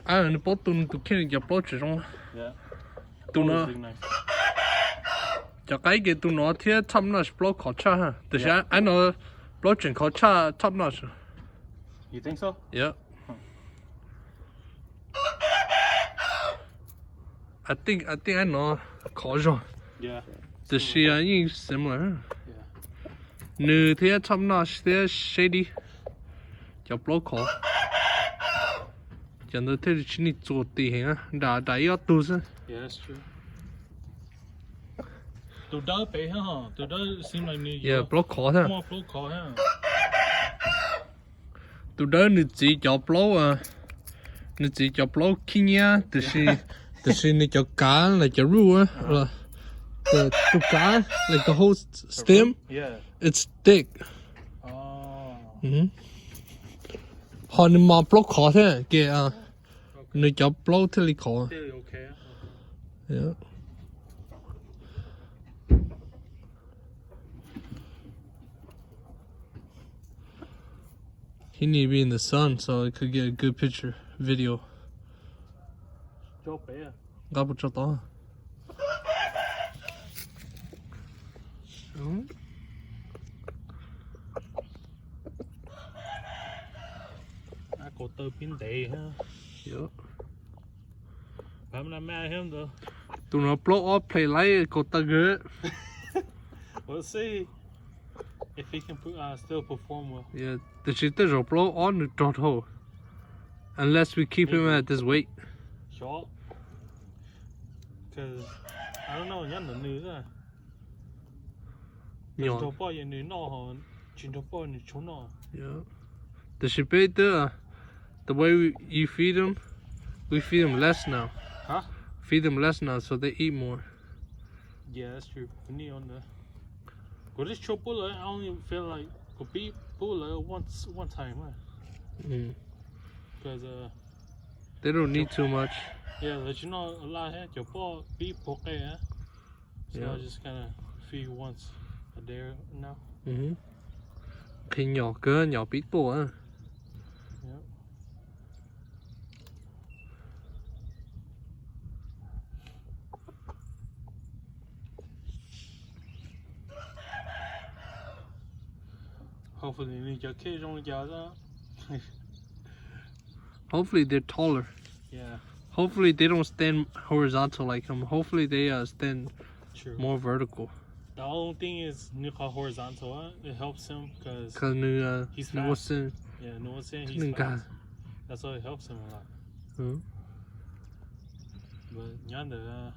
nó bố tụi kia giờ bố chỉ trong tụi nó cho cái kia tụi nó thì top notch bố khó cha ha từ sáng anh nó bố chuyển khó cha top notch. You think so? Yeah. I think I know khó rồi. Yeah. The shit is similar. Yeah. Nữ thì top notch thì shady. Cho bố khó. Chẳng được thế chỉ ni做地形啊，đã要都是。 Yeah, that's true. Tụi đó bé ha, tụi đó seem like new. Yeah, bố khó thôi. More flow khó ha. Tụi đó nữ chỉ cho bố nữ chỉ cho bố Kenya, từ khi nữ cho cá là cho rú á, là tụi cá like the whole stem. Yeah. It's thick. Oh. Họ nữ mà bố khó thế, kìa nữ cho bố thế là khó. Still okay. Yeah. He need to be in the sun so I could get a good picture, video. Cho bé. Gặp cho to. À, cổ tơ pin đầy ha. Yeah. Phải làm mẹ him though. Do not blow up, play light, go to good. We'll see if he can still perform well. Yeah, the shit is blow on the dot hole. Unless we keep him at this weight. Sure. Cause I don't know, nhắn là nữ ra. Yeah. Chúng tôi nữ nọ họ, chúng tôi nữ chúng nọ. Yeah. The shit bait there, the way you feed them, we feed them less now. Huh? Feed them less now so they eat more. Yeah, that's true. We need on the. Go this chopola, I only feel like could be bulla one time, right? Because They don't need too much. yeah, but you know a lot here, chopo be poke, eh? So Yeah. I just kind of feed once a day now. Thì nhỏ cơ, nhỏ biết bộ á. Yeah. Hopefully, you get kids on the Hopefully they're taller. Yeah, Hopefully they don't stand horizontal like him. Hopefully they stand true. more vertical. The only thing is, Nuka horizontal, it helps him because Cause nu he's nu fast. wasn't yeah, no one's saying he's Nigga. fast. That's why it helps him a lot. Hmm. But Nyanda,